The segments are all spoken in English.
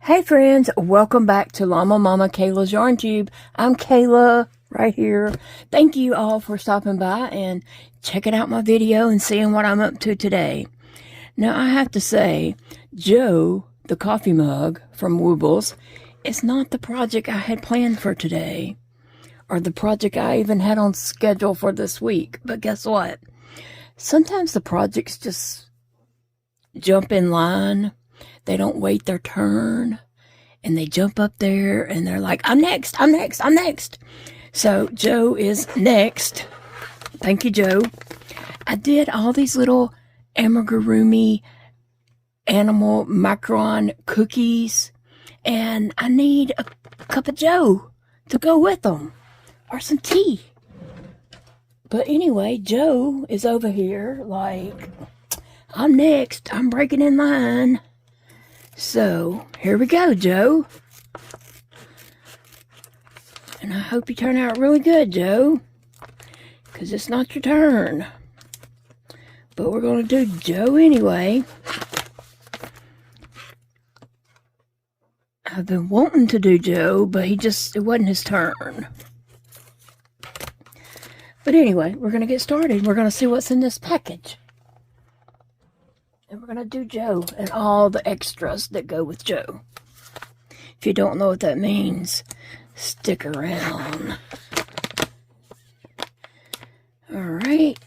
Hey friends, welcome back to Llama Mama Kayla's Yarn Tube. I'm Kayla right here. Thank you all for stopping by and checking out my video and seeing what I'm up to today. Now I have to say, Joe, the coffee mug from Woobles, is not the project I had planned for today, or the project I even had on schedule for this week. But guess what? Sometimes the projects just jump in line. They don't wait their turn, and they jump up there, and they're like, I'm next, I'm next, I'm next. So Joe is next. Thank you, Joe. I did all these little amigurumi animal macaron cookies, and I need a cup of Joe to go with them, or some tea. But anyway, Joe is over here like, I'm next, I'm breaking in line. So, here we go, Joe. And I hope you turn out really good, Joe, because it's not your turn. But we're going to do Joe anyway. I've been wanting to do Joe, but it wasn't his turn. But anyway, we're going to get started. We're going to see what's in this package. And we're going to do Joe and all the extras that go with Joe. If you don't know what that means, stick around. Alright.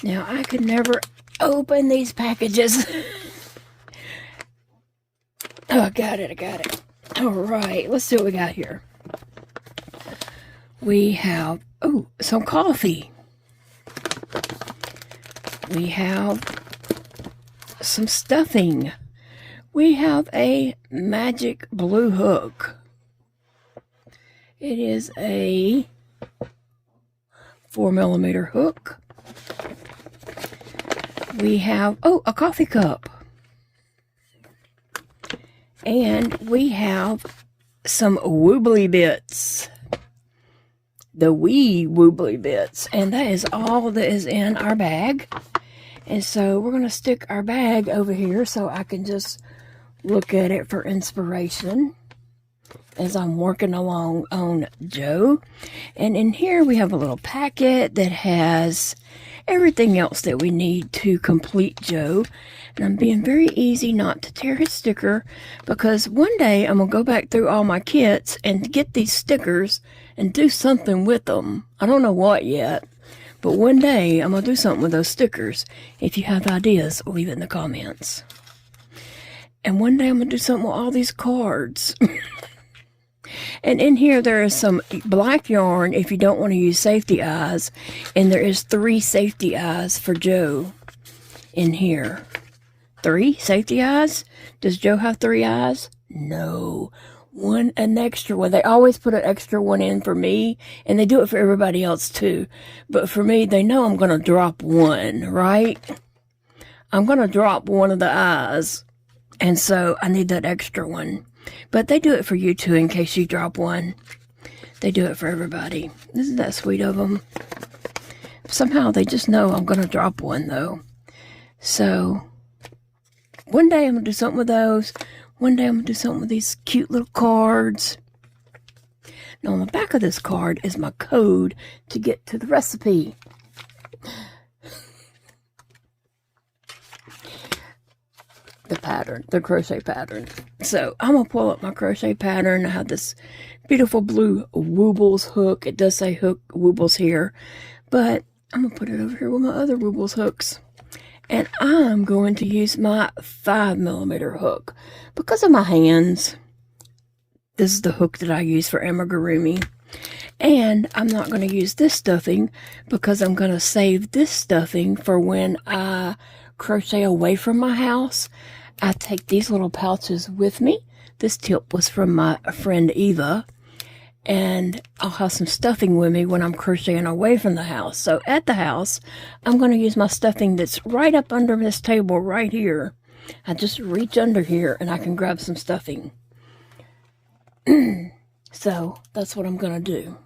Now, I could never open these packages. Oh, I got it. Alright, let's see what we got here. We have, some coffee. We have some stuffing. We have a magic blue hook. It is a 4mm hook. We have, a coffee cup. And we have some woobly bits. The wee woobly bits. And that is all that is in our bag. And so we're going to stick our bag over here so I can just look at it for inspiration as I'm working along on Joe. And in here we have a little packet that has everything else that we need to complete Joe. And I'm being very easy not to tear his sticker, because one day I'm going to go back through all my kits and get these stickers and do something with them. I don't know what yet. But one day, I'm going to do something with those stickers. If you have ideas, leave it in the comments. And one day, I'm going to do something with all these cards. And in here, there is some black yarn if you don't want to use safety eyes. And there is 3 safety eyes for Joe in here. 3 safety eyes? Does Joe have 3 eyes? No. An extra one. They always put an extra one in for me, and they do it for everybody else too. But for me, they know I'm going to drop one, right? I'm going to drop one of the eyes, and so I need that extra one. But they do it for you too, in case you drop one. They do it for everybody. Isn't that sweet of them? Somehow they just know I'm going to drop one, though. So, one day I'm going to do something with those. One day I'm going to do something with these cute little cards. Now on the back of this card is my code to get to the recipe. The pattern, the crochet pattern. So I'm going to pull up my crochet pattern. I have this beautiful blue Woobles hook. It does say hook Woobles here. But I'm going to put it over here with my other Woobles hooks. And I'm going to use my 5mm hook. Because of my hands, this is the hook that I use for amigurumi. And I'm not going to use this stuffing because I'm going to save this stuffing for when I crochet away from my house. I take these little pouches with me. This tip was from my friend Eva. And I'll have some stuffing with me when I'm crocheting away from the house. So at the house, I'm going to use my stuffing that's right up under this table right here. I just reach under here and I can grab some stuffing. So that's what I'm going to do.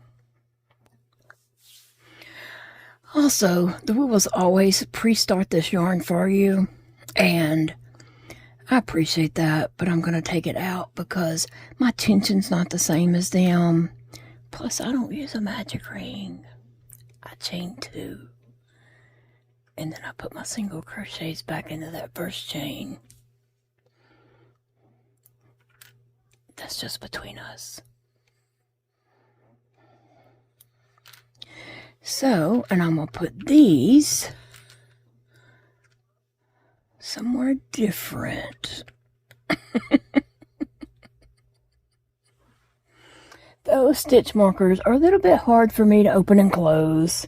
Also, the Woobles always pre-start this yarn for you. And I appreciate that, but I'm going to take it out because my tension's not the same as them. Plus, I don't use a magic ring. I chain 2. And then I put my single crochets back into that first chain. That's just between us. So, and I'm going to put these somewhere different. Those stitch markers are a little bit hard for me to open and close,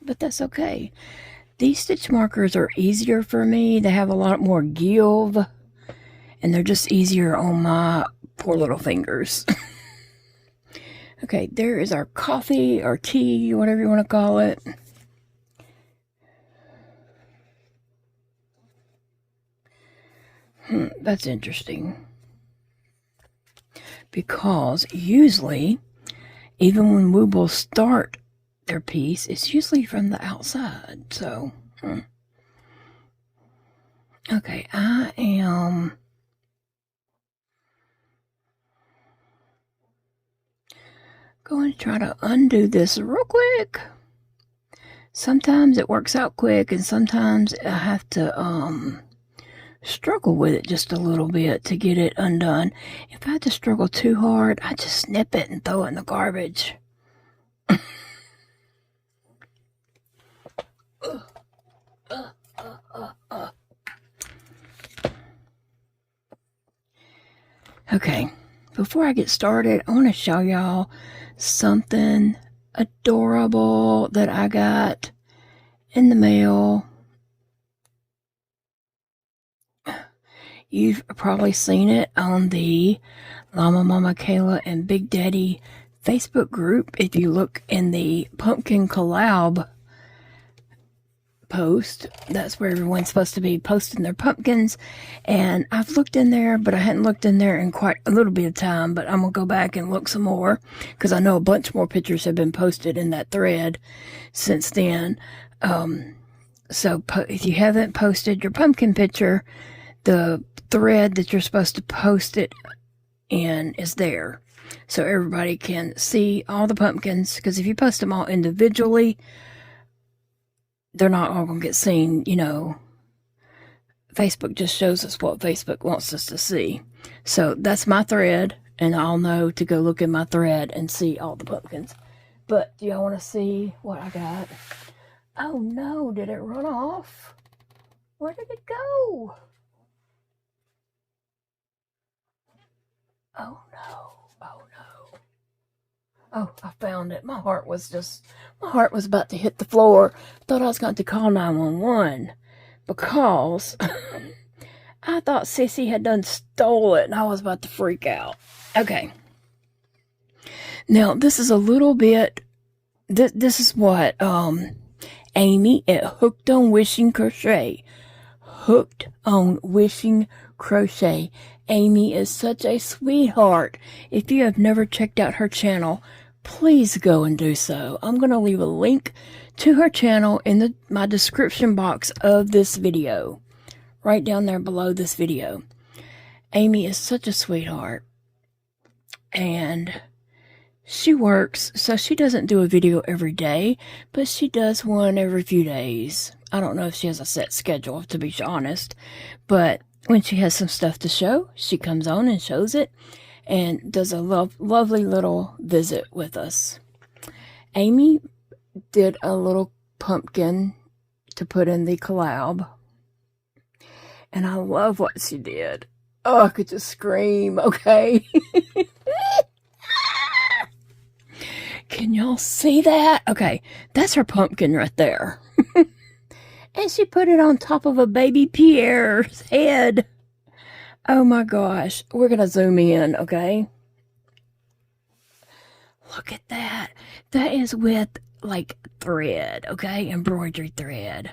but that's okay. These stitch markers are easier for me. They have a lot more give, and they're just easier on my poor little fingers. Okay, there is our coffee or tea, whatever you want to call it. That's interesting. Because usually, even when Woobles start their piece, it's usually from the outside. So, okay, I am going to try to undo this real quick. Sometimes it works out quick, and sometimes I have to struggle with it just a little bit to get it undone. If I have to struggle too hard, I just snip it and throw it in the garbage. Okay, before I get started, I want to show y'all something adorable that I got in the mail. You've probably seen it on the Llama Mama Kayla and Big Daddy Facebook group. If you look in the pumpkin collab post, that's where everyone's supposed to be posting their pumpkins. And I've looked in there, but I hadn't looked in there in quite a little bit of time. But I'm going to go back and look some more because I know a bunch more pictures have been posted in that thread since then. So if you haven't posted your pumpkin picture, the thread that you're supposed to post it in is there. So everybody can see all the pumpkins. Because if you post them all individually, they're not all going to get seen, you know. Facebook just shows us what Facebook wants us to see. So that's my thread, and I'll know to go look in my thread and see all the pumpkins. But do y'all want to see what I got? Oh no, did it run off? Where did it go? Oh no, oh no. Oh, I found it. My heart was about to hit the floor. Thought I was going to call 911 because I thought Sissy had done stole it and I was about to freak out. Okay. Now, this is a little bit, this is what Amy at Hooked on Wishing Crochet. Hooked on Wishing Crochet. Amy is such a sweetheart. If you have never checked out her channel, please go and do so. I'm going to leave a link to her channel in my description box of this video. Right down there below this video. Amy is such a sweetheart. And she works, so she doesn't do a video every day, but she does one every few days. I don't know if she has a set schedule, to be honest, but when she has some stuff to show, she comes on and shows it and does a lovely little visit with us. Amy did a little pumpkin to put in the collab, and I love what she did. Oh, I could just scream, okay? Can y'all see that? Okay, that's her pumpkin right there. And she put it on top of a baby Pierre's head. Oh my gosh. We're going to zoom in, okay? Look at that. That is with, like, thread, okay? Embroidery thread.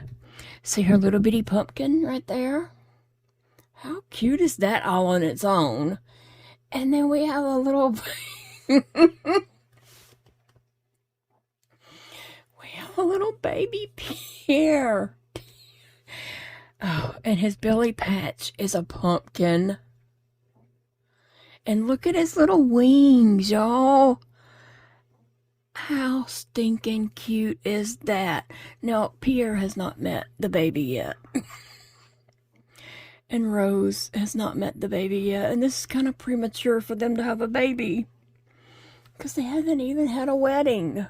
See her little bitty pumpkin right there? How cute is that all on its own? And then we have a little... we have a little baby Pierre. Oh, and his belly patch is a pumpkin. And look at his little wings, y'all. How stinking cute is that? Now, Pierre has not met the baby yet. And Rose has not met the baby yet. And this is kind of premature for them to have a baby. Because they haven't even had a wedding.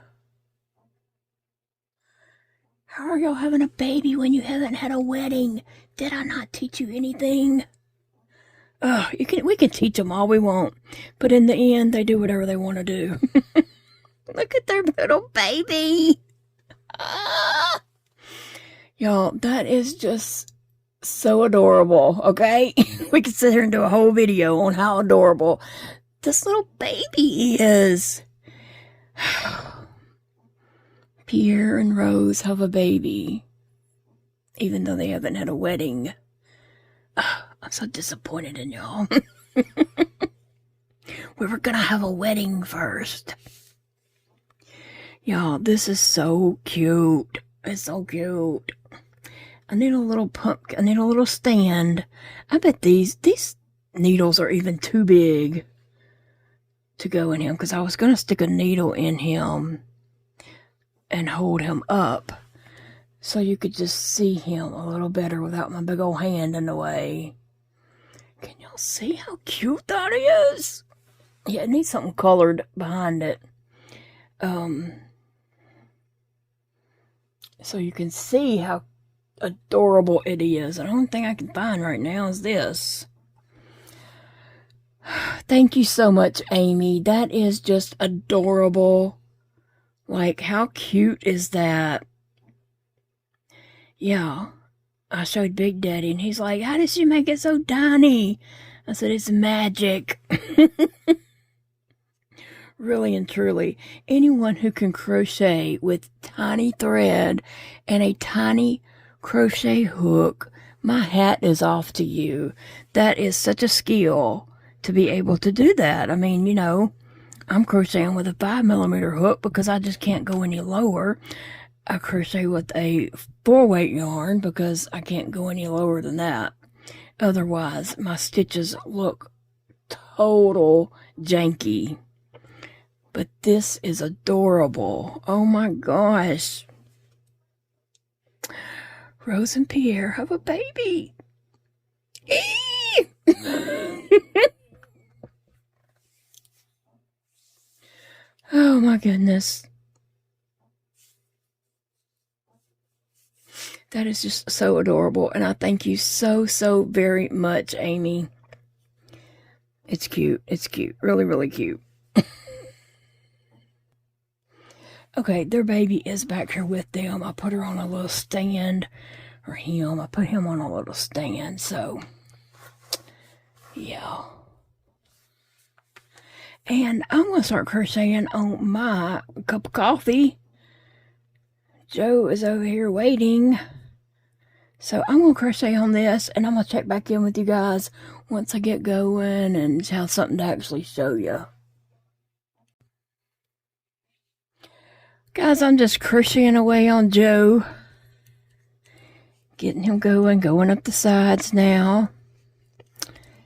How are y'all having a baby when you haven't had a wedding? Did I not teach you anything? We can teach them all we want. But in the end, they do whatever they want to do. Look at their little baby. Y'all, that is just so adorable, okay? We could sit here and do a whole video on how adorable this little baby is. Pierre and Rose have a baby, even though they haven't had a wedding. I'm so disappointed in y'all. We were gonna have a wedding first. Y'all, this is so cute. It's so cute. I need a little pumpkin. I need a little stand. I bet these needles are even too big to go in him, because I was going to stick a needle in him and hold him up so you could just see him a little better without my big old hand in the way. Can y'all see how cute that is? Yeah, it needs something colored behind it. So you can see how adorable it is. And the only thing I can find right now is this. Thank you so much, Amy. That is just adorable. Like, how cute is that? Yeah. I showed Big Daddy, and he's like, how did she make it so tiny? I said, it's magic. Really and truly, anyone who can crochet with tiny thread and a tiny crochet hook, my hat is off to you. That is such a skill to be able to do that. I mean, you know, I'm crocheting with a 5mm hook because I just can't go any lower. I crochet with a 4-weight yarn because I can't go any lower than that. Otherwise, my stitches look total janky. But this is adorable. Oh my gosh. Rose and Pierre have a baby. Oh my goodness. That is just so adorable. And I thank you so, so very much, Amy. It's cute. It's cute. Really, really cute. Okay, their baby is back here with them. I put her on a little stand, or him. I put him on a little stand, so, yeah. And I'm going to start crocheting on my cup of coffee. Joe is over here waiting. So I'm going to crochet on this, and I'm going to check back in with you guys once I get going and have something to actually show you. Guys, I'm just crocheting away on Joe. Getting him going up the sides now.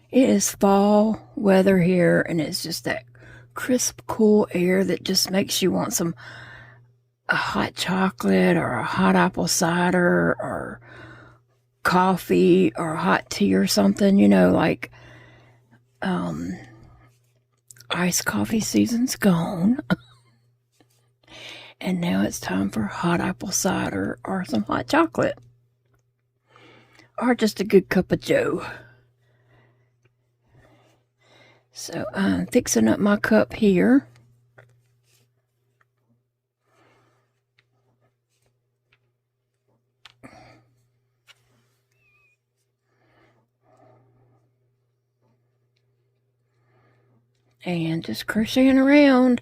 It is fall weather here, and it's just that crisp, cool air that just makes you want a hot chocolate or a hot apple cider or coffee or hot tea or something, you know, like iced coffee season's gone. And now it's time for hot apple cider or some hot chocolate. Or just a good cup of Joe. So I'm fixing up my cup here. And just crocheting around.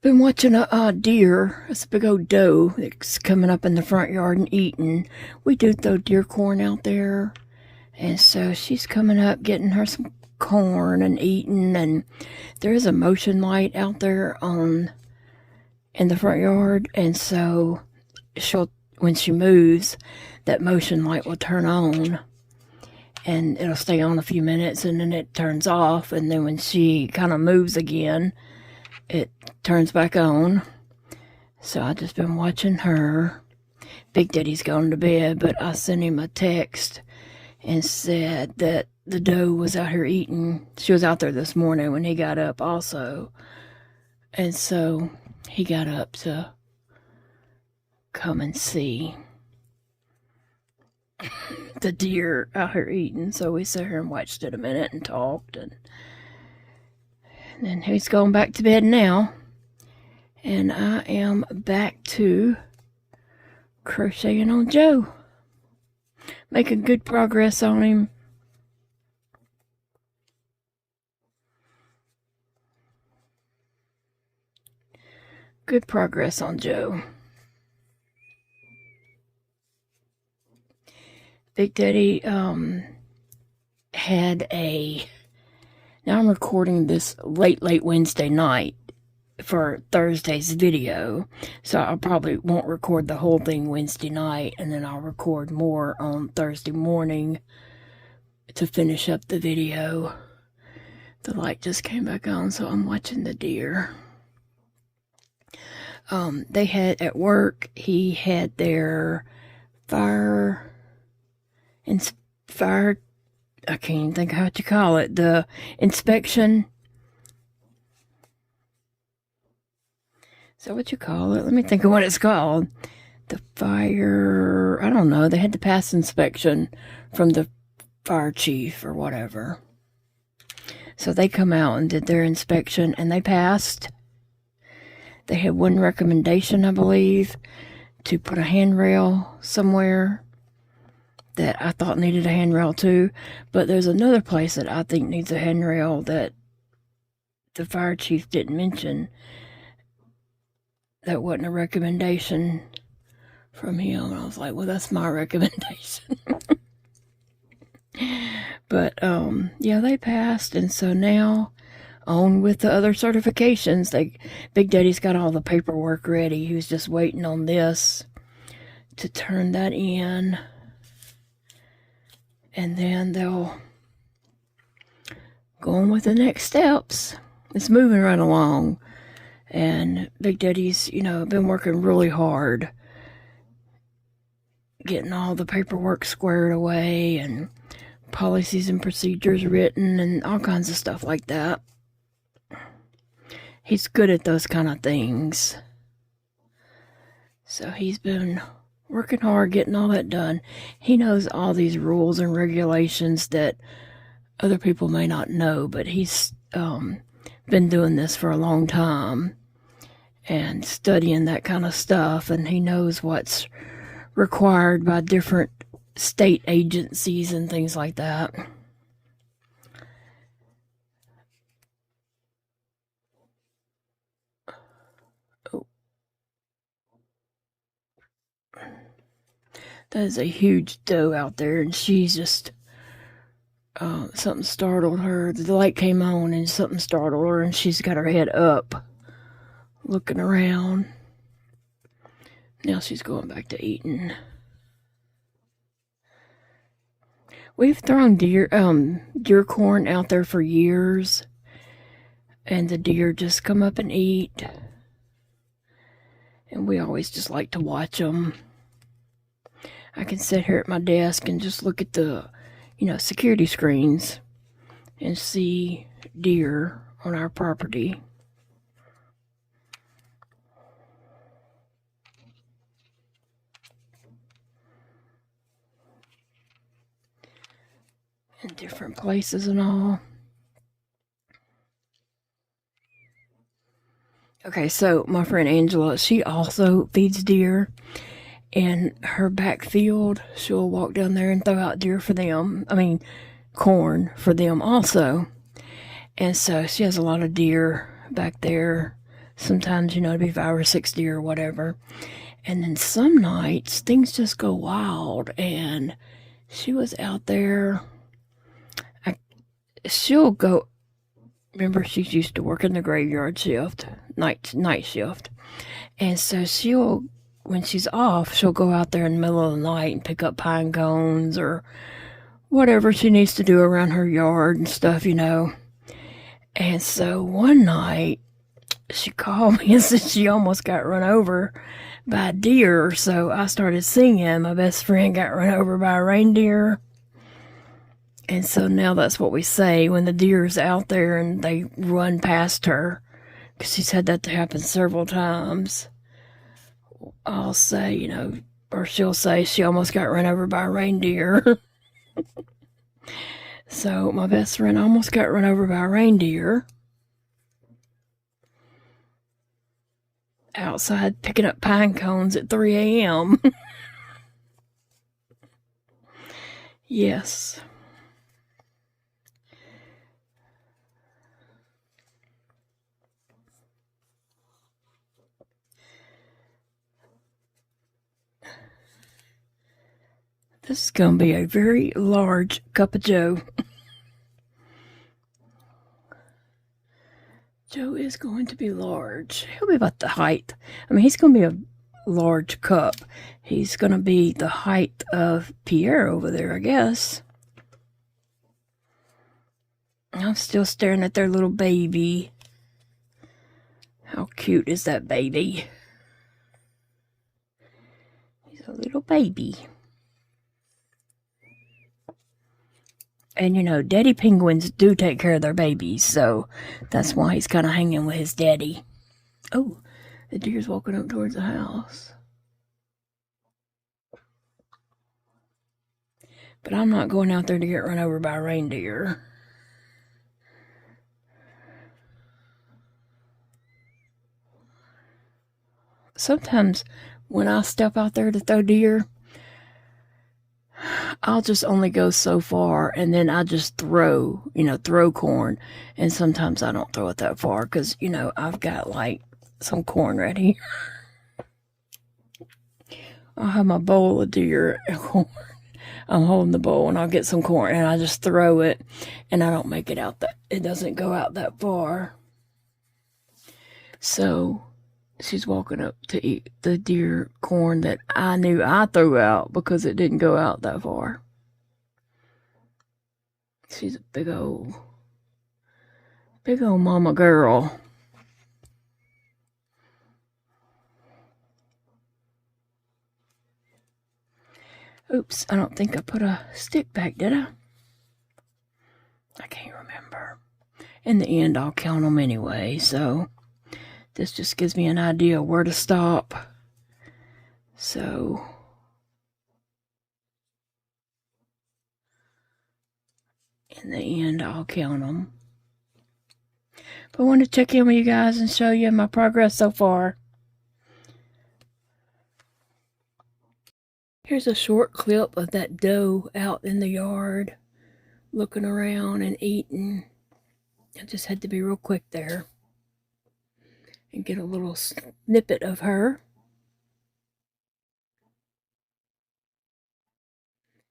Been watching a deer. It's a big old doe that's coming up in the front yard and eating. We do throw deer corn out there. And so she's coming up, getting her some corn and eating. And there is a motion light out there in the front yard. And so when she moves, that motion light will turn on, and it'll stay on a few minutes, and then it turns off, and then when she kind of moves again, it turns back on. So I've just been watching her. Big Daddy's gone to bed, but I sent him a text and said that the doe was out here eating. She was out there this morning when he got up also. And so he got up to come and see the deer out here eating. So we sat here and watched it a minute and talked. And then he's going back to bed now. And I am back to crocheting on Joe. Making good progress on him. Good progress on Joe. Big Daddy had a... Now I'm recording this late Wednesday night for Thursday's video, so I probably won't record the whole thing Wednesday night, and then I'll record more on Thursday morning to finish up the video. The light just came back on, so I'm watching the deer. They had at work, he had their fire, I can't even think how to call it, the inspection. Is that what you call it? Let me think of what it's called. The fire, I don't know. They had to pass inspection from the fire chief or whatever. So they come out and did their inspection and they passed. They had one recommendation, I believe, to put a handrail somewhere that I thought needed a handrail too. But there's another place that I think needs a handrail that the fire chief didn't mention. That wasn't a recommendation from him. I was like, well, that's my recommendation. But, yeah, they passed. And so now, on with the other certifications. Big Daddy's got all the paperwork ready. He was just waiting on this to turn that in. And then they'll go on with the next steps. It's moving right along. And Big Daddy's, been working really hard. Getting all the paperwork squared away and policies and procedures written and all kinds of stuff like that. He's good at those kind of things. So he's been working hard getting all that done. He knows all these rules and regulations that other people may not know, but he's been doing this for a long time and studying that kind of stuff, and he knows what's required by different state agencies and things like that. Oh. That is a huge doe out there, and she's just something startled her. The light came on and something startled her, and she's got her head up looking around. Now she's going back to eating. We've thrown deer corn out there for years, and the deer just come up and eat, and we always just like to watch them. I can sit here at my desk and just look at the security screens and see deer on our property. In different places and all. Okay, so my friend Angela, she also feeds deer. In her backfield, she'll walk down there and throw out corn for them also. And so she has a lot of deer back there. Sometimes, it'd be 5 or 6 deer or whatever. And then some nights, things just go wild. And she was out there. She'll go, remember she's used to working the graveyard shift, night shift. And so she'll when she's off, she'll go out there in the middle of the night and pick up pine cones or whatever she needs to do around her yard and stuff, you know. And so one night, she called me and said she almost got run over by a deer. So I started singing. My best friend got run over by a reindeer. And so now that's what we say when the deer's out there and they run past her. Because she's had that to happen several times. I'll say, you know, or she'll say she almost got run over by a reindeer. So my best friend almost got run over by a reindeer. Outside picking up pine cones at 3 a.m. Yes. This is going to be a very large cup of Joe. Joe is going to be large. He'll be about the height. I mean, he's going to be a large cup. He's going to be the height of Pierre over there, I guess. I'm still staring at their little baby. How cute is that baby? He's a little baby. And, you know, daddy penguins do take care of their babies, so that's why he's kind of hanging with his daddy. Oh, the deer's walking up towards the house. But I'm not going out there to get run over by a reindeer. Sometimes when I step out there to throw deer, I'll just only go so far, and then I just throw corn. And sometimes I don't throw it that far because, you know, I've got like some corn ready. I'll have my bowl of deer corn. I'm holding the bowl and I'll get some corn and I just throw it, and I don't make it out it doesn't go out that far. So she's walking up to eat the deer corn that I knew I threw out because it didn't go out that far. She's a big old mama girl. Oops, I don't think I put a stick back, did I? I can't remember. In the end, I'll count them anyway, so this just gives me an idea where to stop. So in the end, I'll count them. But I want to check in with you guys and show you my progress so far. Here's a short clip of that doe out in the yard, looking around and eating. I just had to be real quick there and get a little snippet of her.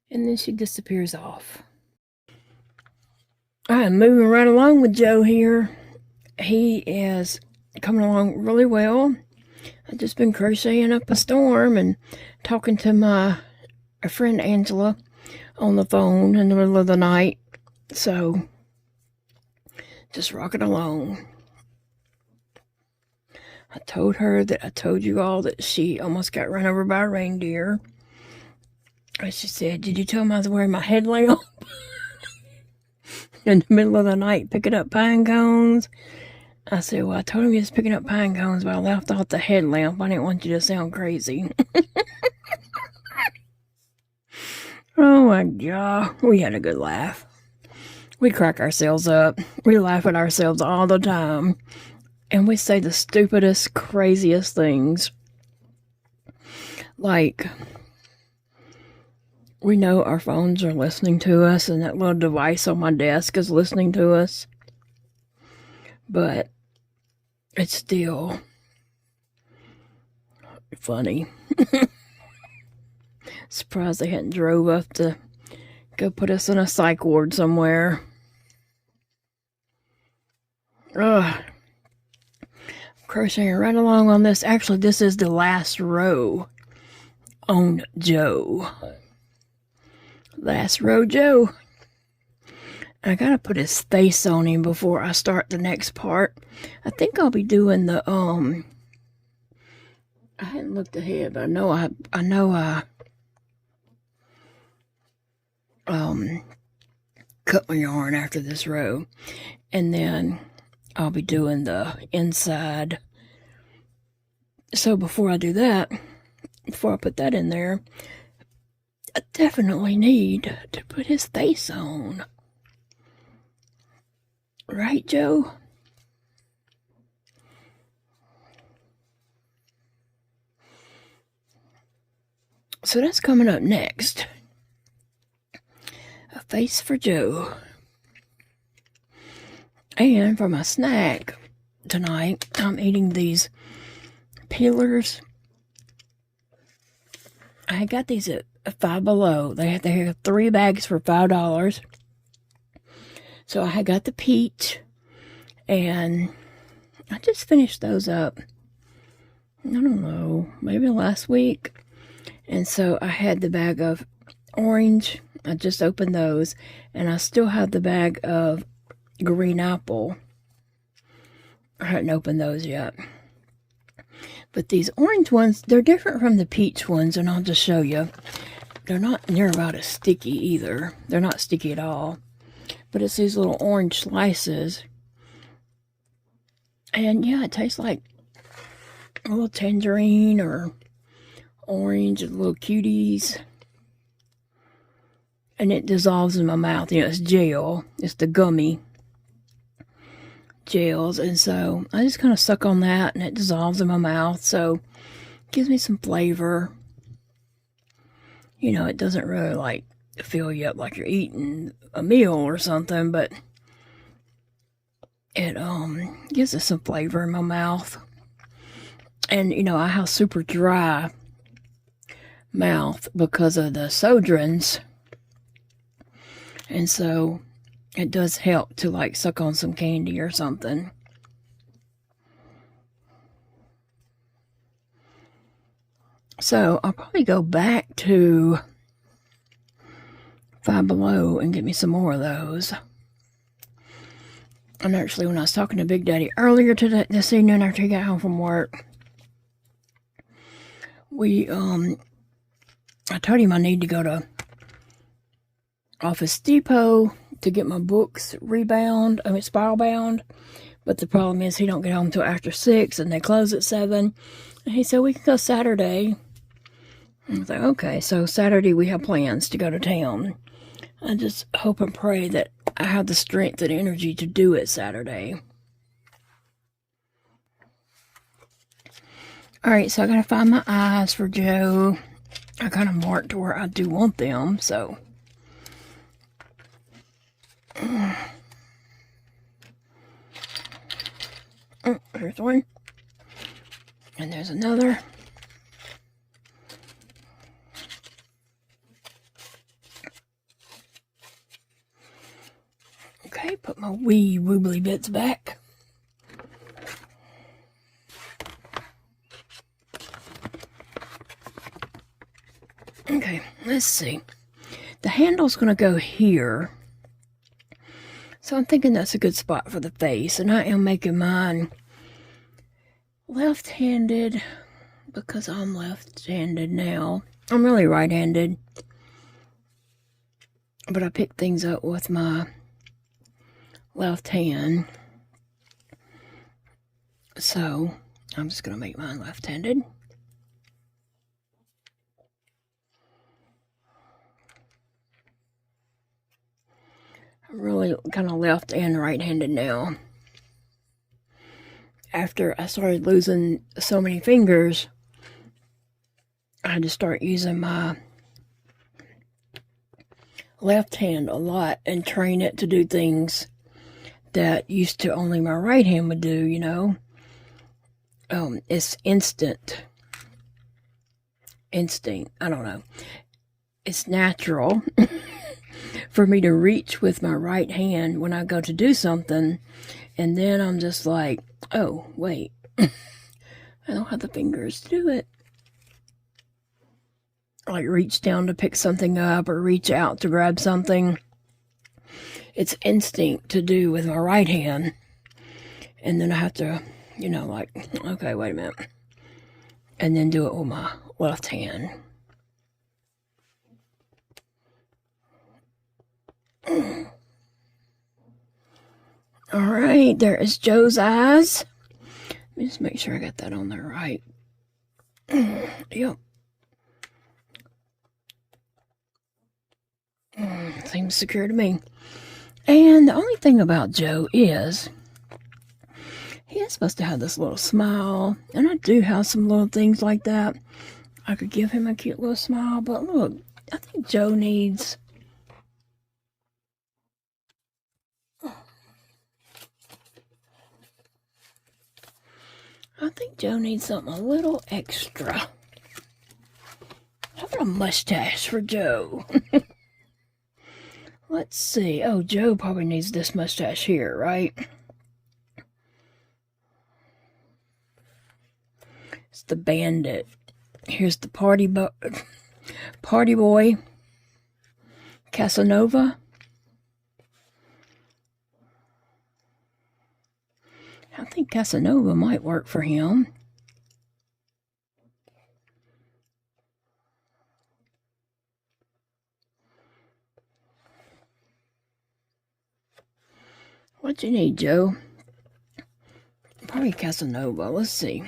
And then she disappears off. I am moving right along with Joe here. He is coming along really well. I've just been crocheting up a storm and talking to my friend Angela on the phone in the middle of the night. So, just rocking along. I told her that I told you all that she almost got run over by a reindeer. And she said, "Did you tell me I was wearing my headlamp in the middle of the night picking up pine cones?" I said, "Well, I told him you was picking up pine cones, but I left off the headlamp. I didn't want you to sound crazy." Oh my God. We had a good laugh. We crack ourselves up. We laugh at ourselves all the time. And we say the stupidest, craziest things. Like, we know our phones are listening to us, and that little device on my desk is listening to us. But it's still funny. Surprised they hadn't drove up to go put us in a psych ward somewhere. Ugh. crocheting right along on this. Actually, this is the last row on Joe. Last row Joe. I gotta put his face on him before I start the next part. I think I'll be doing the I hadn't looked ahead, but I know I cut my yarn after this row, and then I'll be doing the inside. So before I do that, before I put that in there, I definitely need to put his face on. Right, Joe? So that's coming up next. A face for Joe. And for my snack tonight, I'm eating these peelers. I got these at Five Below. They have 3 bags for $5. So I got the peach, and I just finished those up. I don't know, maybe last week. And so I had the bag of orange. I just opened those, and I still have the bag of green apple. I hadn't opened those yet. But these orange ones, they're different from the peach ones, and I'll just show you. They're not near about as sticky either. They're not sticky at all. But it's these little orange slices. And yeah, it tastes like a little tangerine or orange, little cuties. And it dissolves in my mouth. You know, it's gel. It's the gummy gels. And so I just kind of suck on that and it dissolves in my mouth. So it gives me some flavor. You know, it doesn't really like fill you up like you're eating a meal or something, but it gives us some flavor in my mouth. And you know, I have super dry mouth because of the Sodrins, and so it does help to like suck on some candy or something. So I'll probably go back to Five Below and get me some more of those. And actually, when I was talking to Big Daddy earlier this evening after he got home from work, I told him I need to go to Office Depot to get my books spiral bound. But the problem is he don't get home until after 6 and they close at 7. And he said we can go Saturday. I was like, okay, so Saturday we have plans to go to town. I just hope and pray that I have the strength and energy to do it Saturday. Alright, so I gotta find my eyes for Joe. I kind of marked where I do want them, so. Oh, there's one. And there's another. Okay, put my wee woobly bits back. Okay, let's see. The handle's going to go here. So I'm thinking that's a good spot for the face. And I am making mine left-handed because I'm left-handed now. I'm really right-handed. But I pick things up with my left hand. So I'm just going to make mine left-handed. I'm really kind of left and right-handed now. After I started losing so many fingers, I had to start using my left hand a lot and train it to do things that used to only my right hand would do, you know. It's instinct. I don't know. It's natural for me to reach with my right hand when I go to do something, and then I'm just like, oh, wait, I don't have the fingers to do it. Like reach down to pick something up or reach out to grab something. It's instinct to do with my right hand. And then I have to, you know, like, okay, wait a minute. And then do it with my left hand. Alright, there is Joe's eyes. Let me just make sure I got that on there right. Yep. Seems secure to me. And the only thing about Joe is he is supposed to have this little smile. And I do have some little things like that. I could give him a cute little smile. But look, I think Joe needs... something a little extra. How about a mustache for Joe? Let's see. Oh, Joe probably needs this mustache here, right? It's the bandit. Here's the party boy, Casanova. I think Casanova might work for him. What you need, Joe? Probably Casanova. Let's see.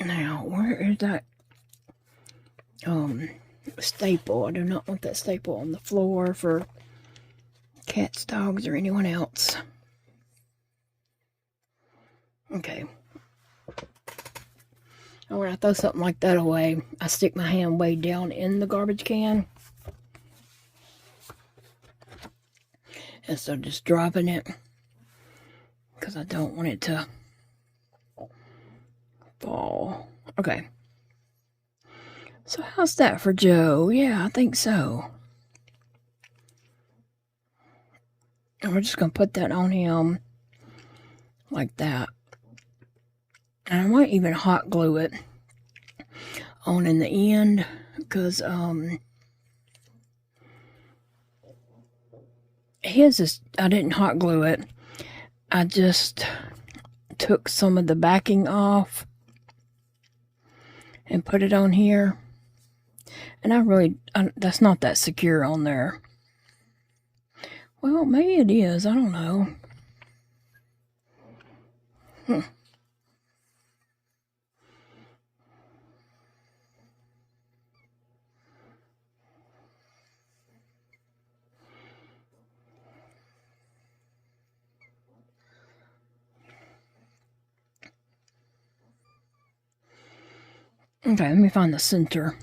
Now, where is that staple? I do not want that staple on the floor for cats, dogs, or anyone else. Okay. And when I throw something like that away, I stick my hand way down in the garbage can instead of just dropping it, because I don't want it to fall. Okay. So how's that for Joe? Yeah, I think so. And we're just going to put that on him like that. And I might even hot glue it on in the end, because his is, I didn't hot glue it. I just took some of the backing off and put it on here. And that's not that secure on there. Well, maybe it is. I don't know. Okay, let me find the center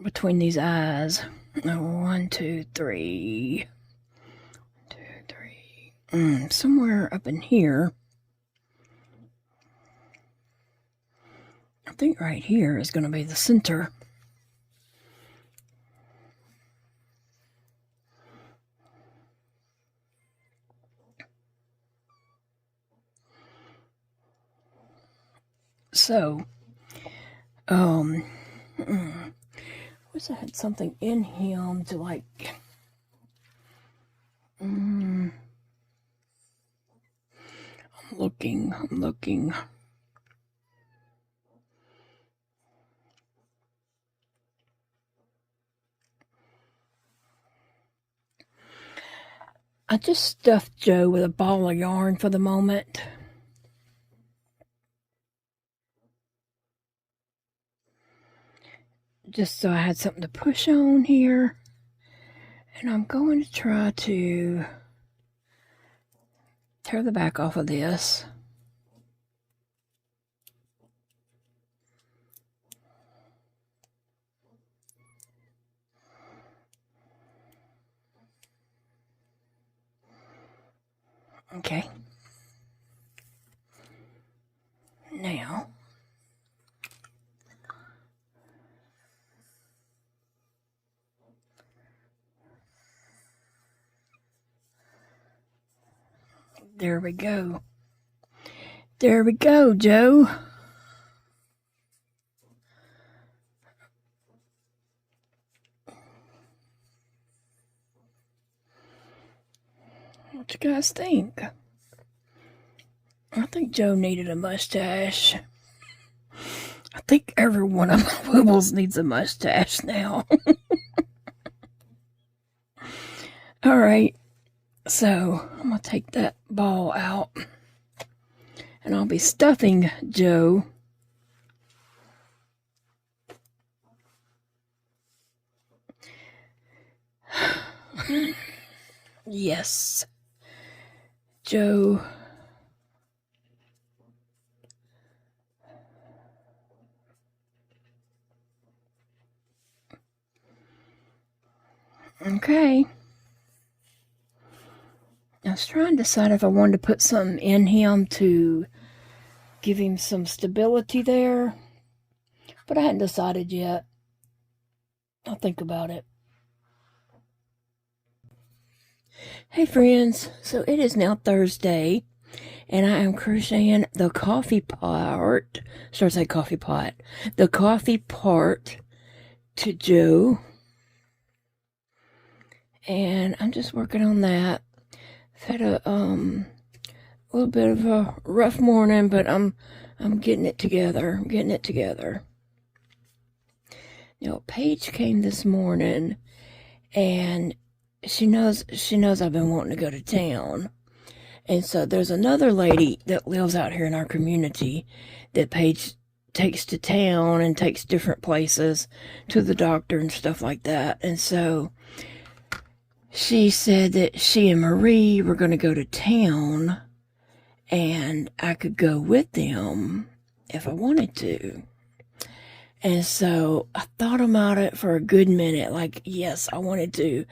between these eyes. 1, 2, 3. 1, 2, 3. Somewhere up in here. I think right here is going to be the center. So, wish I had something in him to like, I'm looking. I just stuffed Joe with a ball of yarn for the moment. Just so I had something to push on here. And I'm going to try to tear the back off of this. Okay. Now, There we go. There we go, Joe. What you guys think? I think Joe needed a mustache. I think every one of my Woobles needs a mustache now. Alright, so I'm going to take that ball out. And I'll be stuffing Joe. Yes. Joe. Okay. I was trying to decide if I wanted to put something in him to give him some stability there, but I hadn't decided yet. I'll think about it. Hey friends, so it is now Thursday, and I am crocheting the coffee part, the coffee part to Joe, and I'm just working on that. I've had a little bit of a rough morning, but I'm getting it together. Now, Paige came this morning, and she knows I've been wanting to go to town. And so there's another lady that lives out here in our community that Paige takes to town and takes different places to the doctor and stuff like that. And so she said that she and Marie were going to go to town and I could go with them if I wanted to. And so I thought about it for a good minute. Like, yes, I wanted to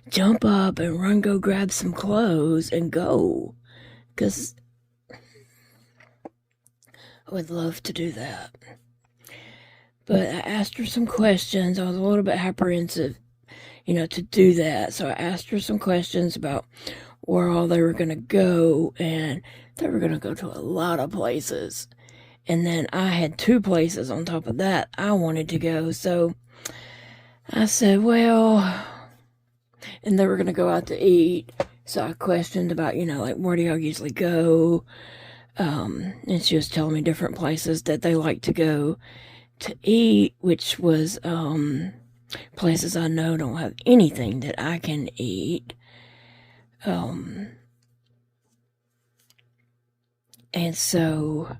jump up and go grab some clothes and go. Because I would love to do that. But I asked her some questions. I was a little bit apprehensive, to do that. So I asked her some questions about where all they were going to go. And they were going to go to a lot of places. And then I had 2 places on top of that I wanted to go. So I said, well, and they were going to go out to eat. So I questioned about, like, where do y'all usually go? And she was telling me different places that they like to go to eat, which was places I know don't have anything that I can eat. And so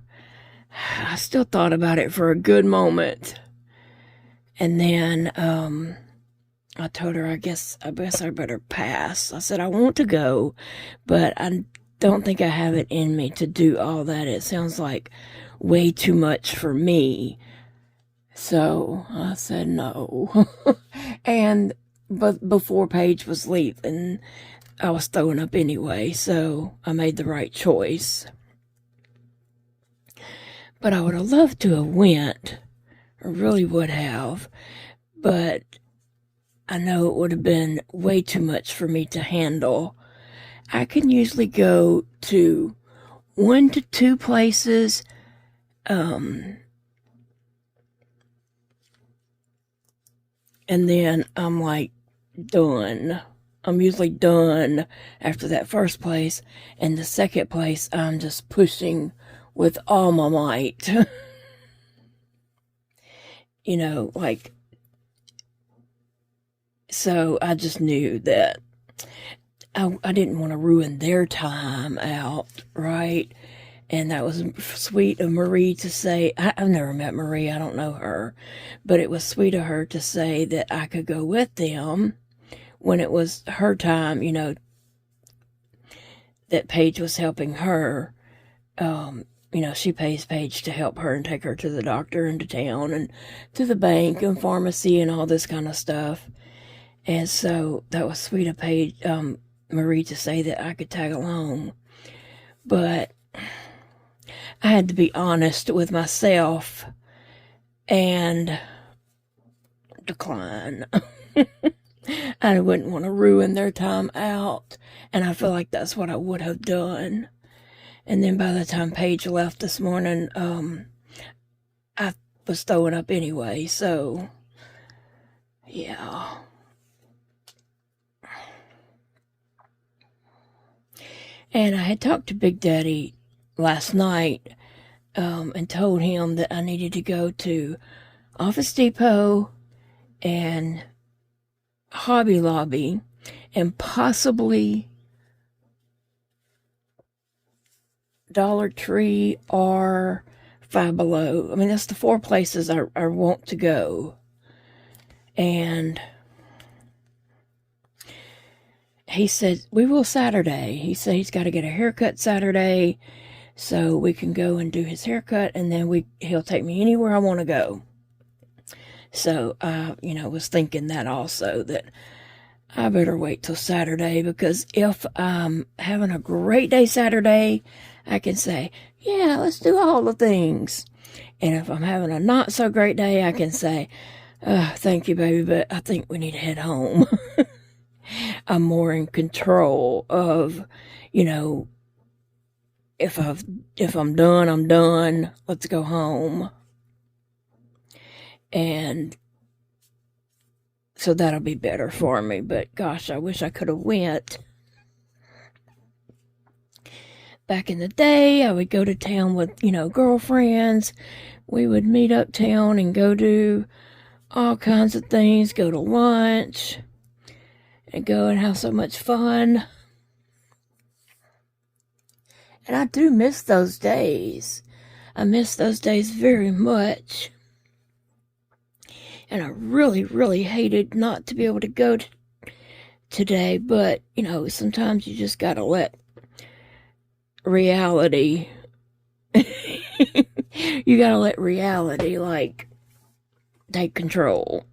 I still thought about it for a good moment. And then I told her I guess I better pass. I said I want to go, but I don't think I have it in me to do all that. It sounds like way too much for me. So I said no. But before Paige was leaving, I was throwing up anyway, so I made the right choice. But I would have loved to have went. I really would have. But I know it would have been way too much for me to handle. I can usually go to 1 to 2 places. And then I'm like done. I'm usually done after that first place. And the second place, I'm just pushing with all my might. So I just knew that I didn't want to ruin their time out, right? And that was sweet of Marie to say, I've never met Marie, I don't know her, but it was sweet of her to say that I could go with them when it was her time, that Paige was helping her. She pays Paige to help her and take her to the doctor and to town and to the bank and pharmacy and all this kind of stuff. And so that was sweet of Paige, Marie to say that I could tag along. But I had to be honest with myself and decline. I wouldn't want to ruin their time out. And I feel like that's what I would have done. And then by the time Paige left this morning, I was throwing up anyway, so yeah. And I had talked to Big Daddy last night and told him that I needed to go to Office Depot and Hobby Lobby and possibly Dollar Tree or Five Below. I mean, that's the 4 places I want to go. And he said, we will Saturday. He said he's got to get a haircut Saturday so we can go and do his haircut, and then he'll take me anywhere I want to go. So I, was thinking that also, that I better wait till Saturday, because if I'm having a great day Saturday, I can say, yeah, let's do all the things. And if I'm having a not so great day, I can say, thank you, baby, but I think we need to head home. I'm more in control of, if I'm done, I'm done. Let's go home. And so that'll be better for me. But gosh, I wish I could have went. Back in the day, I would go to town with, girlfriends. We would meet uptown and go do all kinds of things, go to lunch, and go and have so much fun. And I do miss those days. I miss those days very much. And I really, really hated not to be able to go today. But, sometimes you just gotta let reality, you gotta let reality, take control.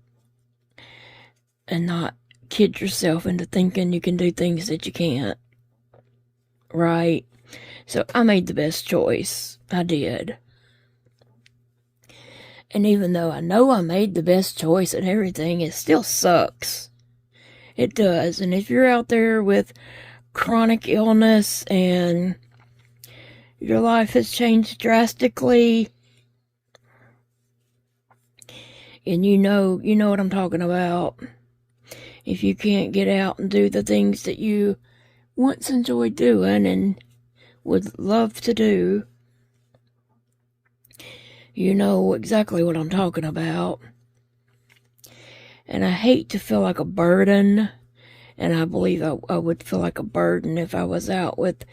And not kid yourself into thinking you can do things that you can't. Right? So I made the best choice. I did. And even though I know I made the best choice and everything, it still sucks. It does. And if you're out there with chronic illness and your life has changed drastically, and you know what I'm talking about. If you can't get out and do the things that you once enjoyed doing and would love to do, you know exactly what I'm talking about. And I hate to feel like a burden, and I believe I would feel like a burden if I was out with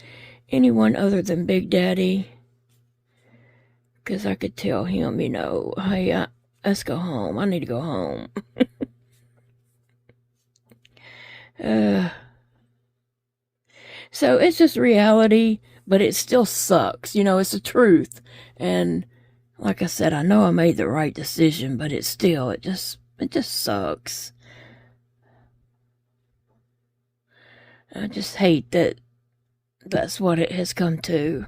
anyone other than Big Daddy, because I could tell him, hey, let's go home. I need to go home. So it's just reality, but it still sucks. It's the truth. And like I said, I know I made the right decision, but it just sucks. I just hate that that's what it has come to.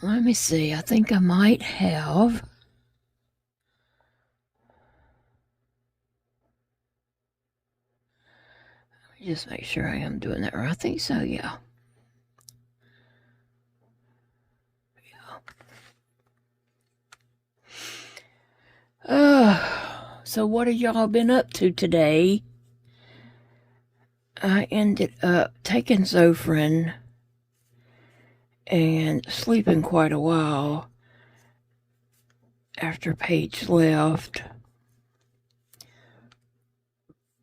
Let me see. I think I might have. Let me just make sure I am doing that right. I think so, yeah. So what have y'all been up to today? I ended up taking Zofran and sleeping quite a while after Paige left,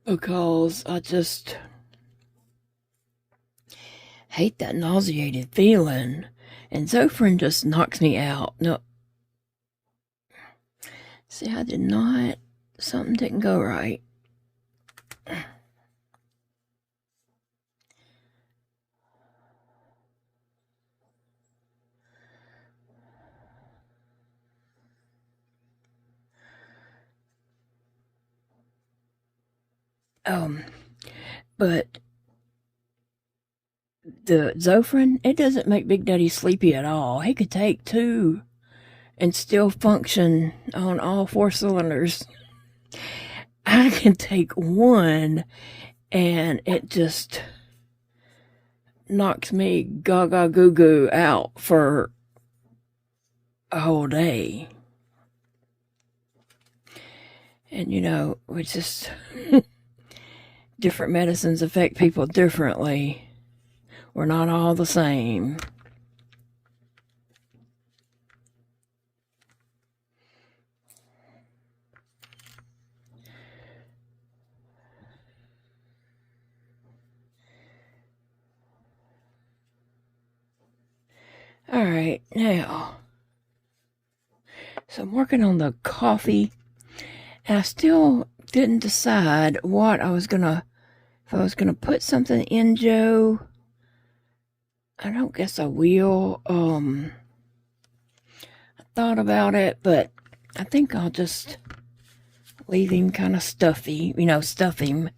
because I just hate that nauseated feeling, and Zofran just knocks me out. No, see, something didn't go right. But the Zofran, it doesn't make Big Daddy sleepy at all. He could take 2 and still function on all 4 cylinders. I can take 1 and it just knocks me gaga goo goo out for a whole day. And you know, it's just different medicines affect people differently. We're not all the same. All right, now, so I'm working on the coffee, and I still didn't decide what I was gonna, if I was gonna put something in Joe. I don't guess I will. I thought about it, but I think I'll just leave him kind of stuffy, you know, stuff him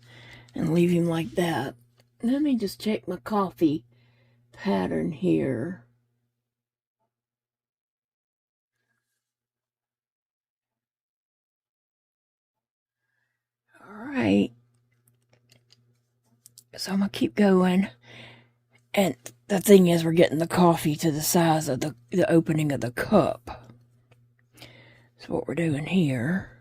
and leave him like that. Let me just check my coffee pattern here. Alright, so I'm gonna keep going, and the thing is, we're getting the coffee to the size of the opening of the cup. That's what we're doing here.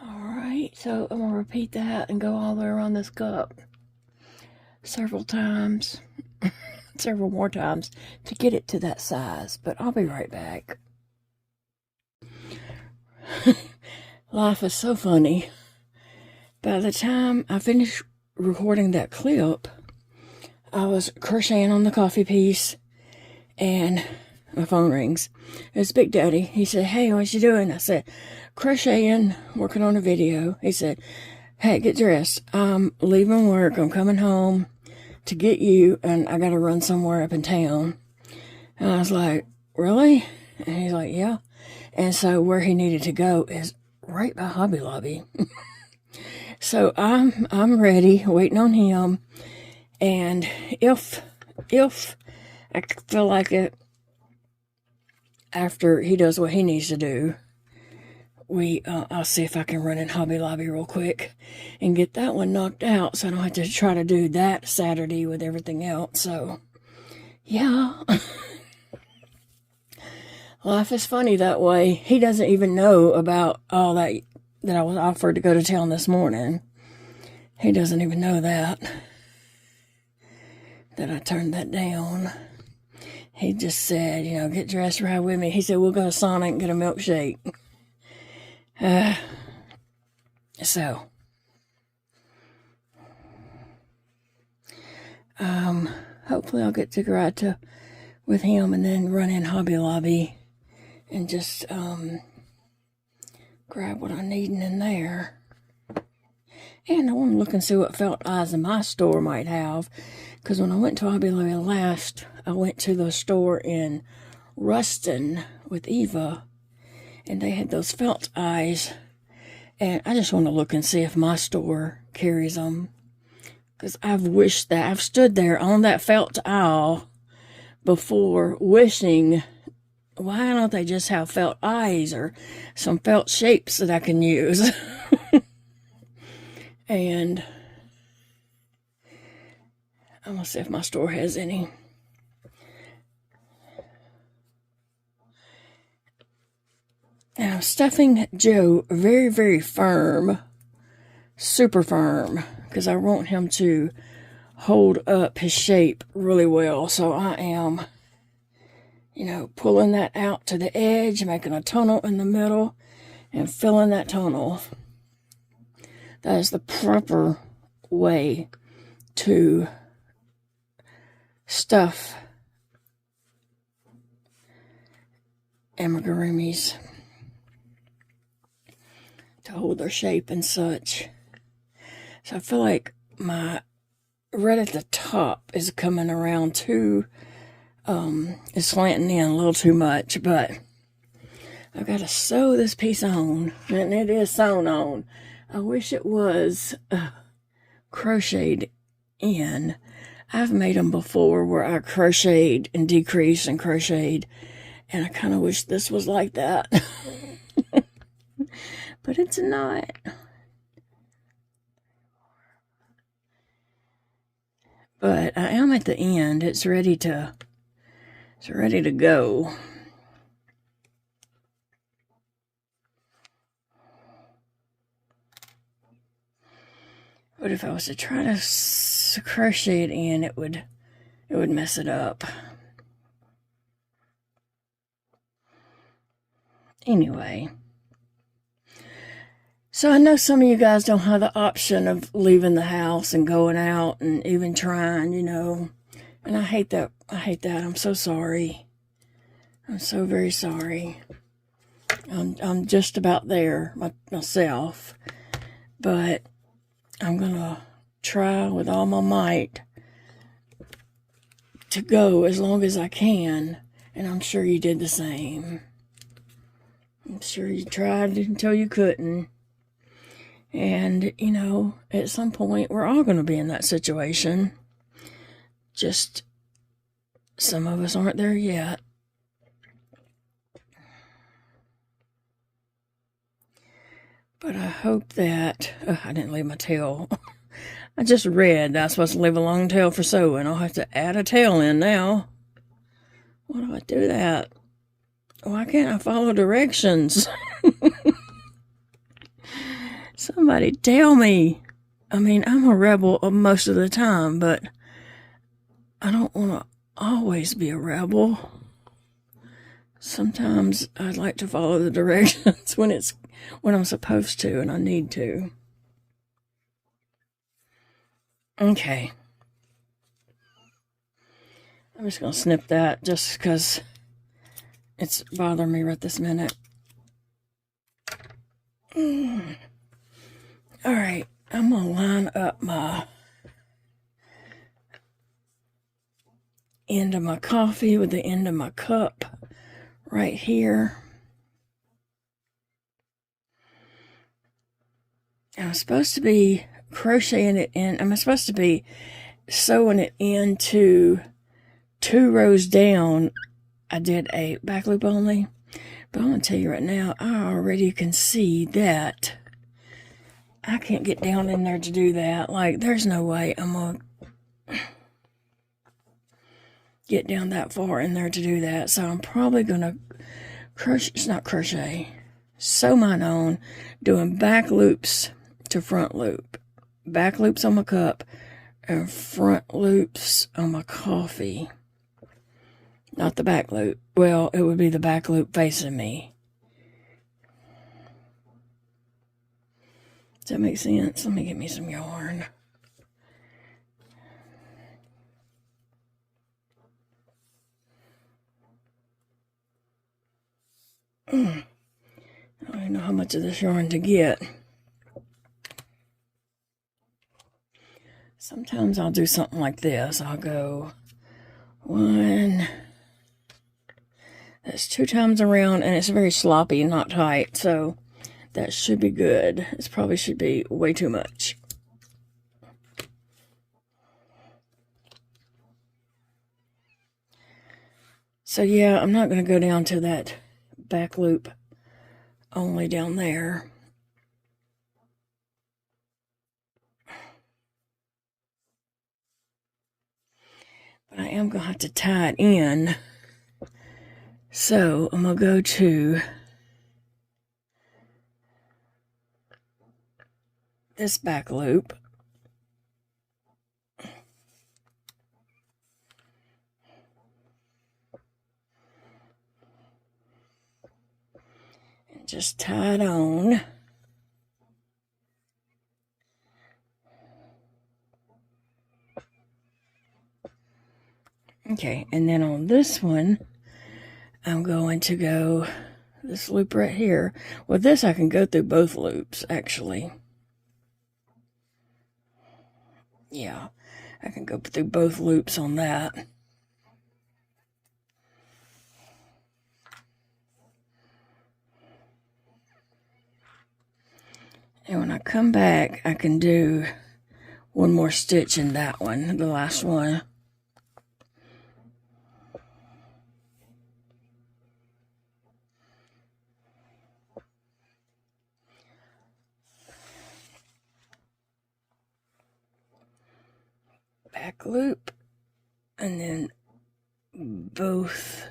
Alright, so I'm going to repeat that and go all the way around this cup several times, several more times to get it to that size, but I'll be right back. Life is so funny. By the time I finished recording that clip, I was crocheting on the coffee piece, and my phone rings. It's Big Daddy. He said, "Hey, what you doing?" I said, "Crocheting, working on a video." He said, "Hey, get dressed. I'm leaving work. I'm coming home to get you, and I gotta run somewhere up in town." And I was like, "Really?" And he's like, "Yeah." And so where he needed to go is right by Hobby Lobby. So I'm ready, waiting on him. And if I feel like it, after he does what he needs to do, I'll see if I can run in Hobby Lobby real quick and get that one knocked out, so I don't have to try to do that Saturday with everything else. So, yeah. Life is funny that way. He doesn't even know about all that I was offered to go to town this morning. He doesn't even know that I turned that down. He just said, you know, "Get dressed, ride with me." He said, "We'll go to Sonic and get a milkshake." So, hopefully I'll get to ride with him and then run in Hobby Lobby and just, grab what I need in there. And I want to look and see what felt eyes in my store might have, because when I went to Hobby Lobby last, I went to the store in Ruston with Eva, and they had those felt eyes, and I just want to look and see if my store carries them, because I've wished that I've stood there on that felt aisle before wishing, why don't they just have felt eyes or some felt shapes that I can use? And I'm gonna see if my store has any. Now, I'm stuffing Joe very, very firm, super firm, because I want him to hold up his shape really well. So I am, you know, pulling that out to the edge, making a tunnel in the middle, and filling that tunnel. That is the proper way to stuff amigurumis, to hold their shape and such. So I feel like my red at the top is coming around too is slanting in a little too much, but I've got to sew this piece on, and it is sewn on. I wish it was crocheted in. I've made them before where I crocheted and decreased and crocheted, and I kind of wish this was like that. But it's not. But I am at the end. It's ready to go. But if I was to try to crochet it in, it would mess it up. Anyway. So I know some of you guys don't have the option of leaving the house and going out and even trying, you know. And I hate that. I'm so sorry. I'm so very sorry. I'm just about there myself. But I'm going to try with all my might to go as long as I can. And I'm sure you did the same. I'm sure you tried until you couldn't. And, you know, at some point, we're all going to be in that situation. Just some of us aren't there yet. But I hope that... Oh, I didn't leave my tail. I just read that I'm supposed to leave a long tail for sewing. I'll have to add a tail in now. Why do I do that? Why can't I follow directions? Somebody tell me. I mean, I'm a rebel most of the time, but I don't want to always be a rebel. Sometimes I'd like to follow the directions when I'm supposed to and I need to. Okay. I'm just going to snip that just because it's bothering me right this minute. All right, I'm going to line up my end of my coffee with the end of my cup right here. And I'm supposed to be crocheting it in. I'm supposed to be sewing it into 2 rows down. I did a back loop only. But I'm going to tell you right now, I already can see that I can't get down in there to do that. Like, there's no way I'm going to get down that far in there to do that. So I'm probably going to sew mine on, doing back loops to front loop. Back loops on my cup and front loops on my coffee. Not the back loop. Well, it would be the back loop facing me. Does that make sense? Let me get me some yarn. I don't even know how much of this yarn to get. Sometimes I'll do something like this. I'll go 1. That's 2 times around, and it's very sloppy and not tight, so that should be good. This probably should be way too much. So yeah, I'm not going to go down to that back loop only down there. But I am going to have to tie it in. So I'm going to go to this back loop. And just tie it on. Okay, and then on this one, I'm going to go this loop right here. With this, I can go through both loops, actually. Yeah, I can go through both loops on that. And when I come back, I can do one more stitch in that one, the last one. Back loop, and then both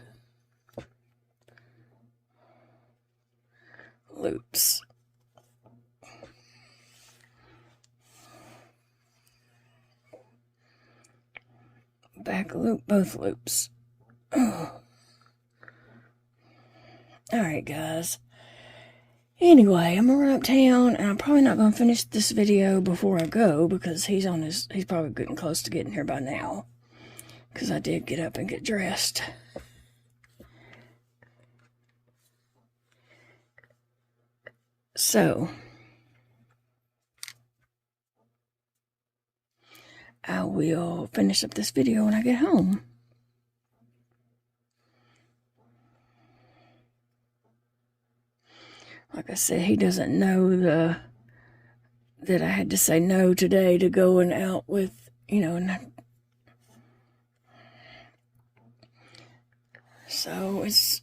loops. Back loop, both loops. Oh. Alright, guys. Anyway, I'm gonna run uptown, and I'm probably not gonna finish this video before I go because he's probably getting close to getting here by now. Because I did get up and get dressed. So, I will finish up this video when I get home. Like I said, he doesn't know that I had to say no today to going out with, so it's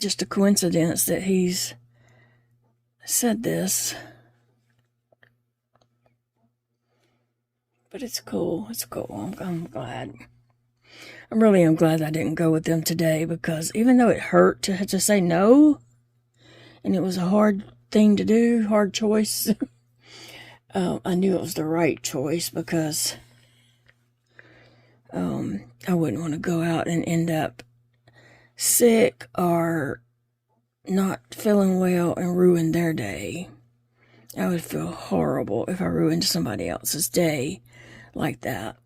just a coincidence that he's said this. But it's cool. It's cool. I'm glad. I really am glad I didn't go with them today, because even though it hurt to say no, and it was a hard thing to do, hard choice, I knew it was the right choice, because I wouldn't want to go out and end up sick or not feeling well and ruin their day. I would feel horrible if I ruined somebody else's day like that.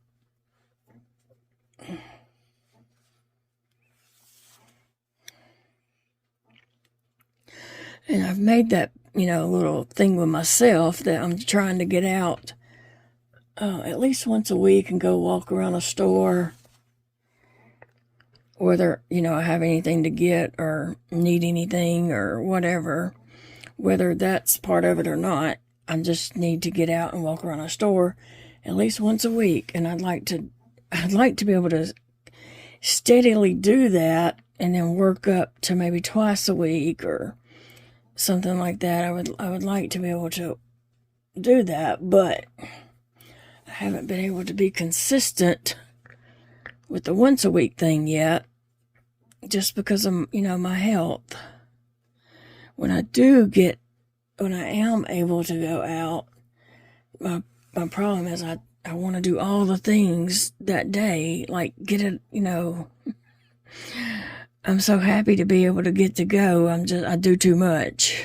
And I've made that, little thing with myself that I'm trying to get out at least once a week and go walk around a store, whether, I have anything to get or need anything or whatever, whether that's part of it or not. I just need to get out and walk around a store at least once a week. And I'd like to be able to steadily do that and then work up to maybe twice a week or something like that. I would like to be able to do that, but I haven't been able to be consistent with the once a week thing yet, just because of, my health. When I am able to go out, my problem is I want to do all the things that day, like get it, I'm so happy to be able to get to go. I do too much.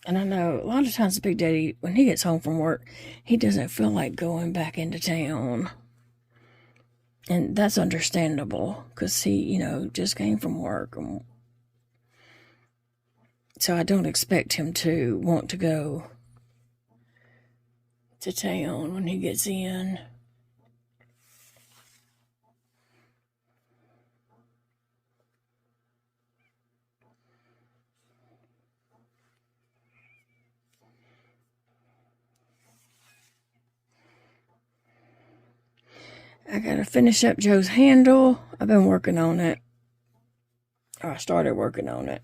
And I know a lot of times Big Daddy, when he gets home from work, he doesn't feel like going back into town. And that's understandable, because he, just came from work. So I don't expect him to want to go to town when he gets in. I gotta finish up Joe's handle. I've been working on it. Or I started working on it.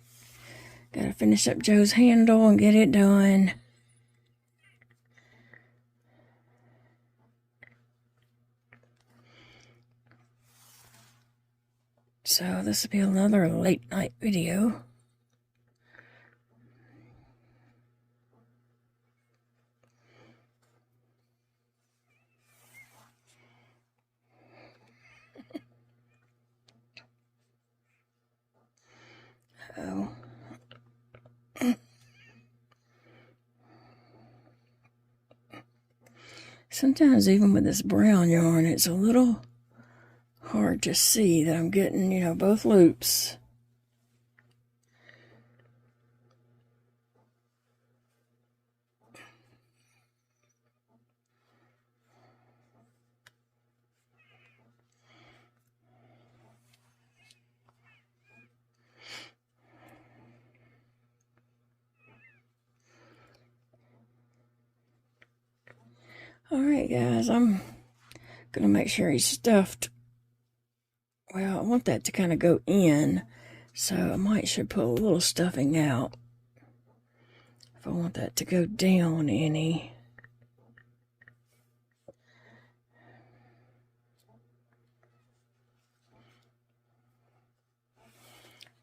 Gotta finish up Joe's handle and get it done. So this will be another late night video. Oh. Sometimes even with this brown yarn, it's a little hard to see that I'm getting, both loops. Alright guys, I'm gonna make sure he's stuffed. Well, I want that to kind of go in, so I should put a little stuffing out if I want that to go down any.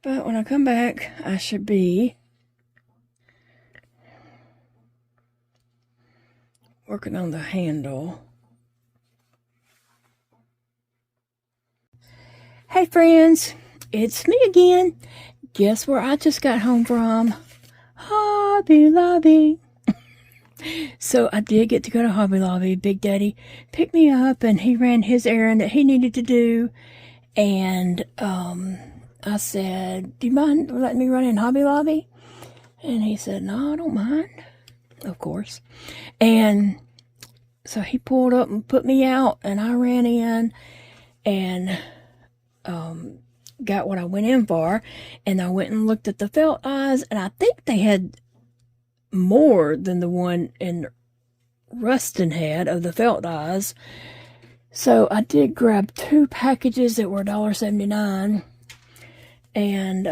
But when I come back, I should be working on the handle. Hey friends, it's me again. Guess where I just got home from? Hobby Lobby. So I did get to go to Hobby Lobby. Big Daddy picked me up and he ran his errand that he needed to do. And I said, do you mind letting me run in Hobby Lobby? And he said, no, I don't mind. Of course. And so he pulled up and put me out, and I ran in and got what I went in for. And I went and looked at the felt eyes, and I think they had more than the one in Rustin had of the felt eyes. So I did grab 2 packages that were $1.79. And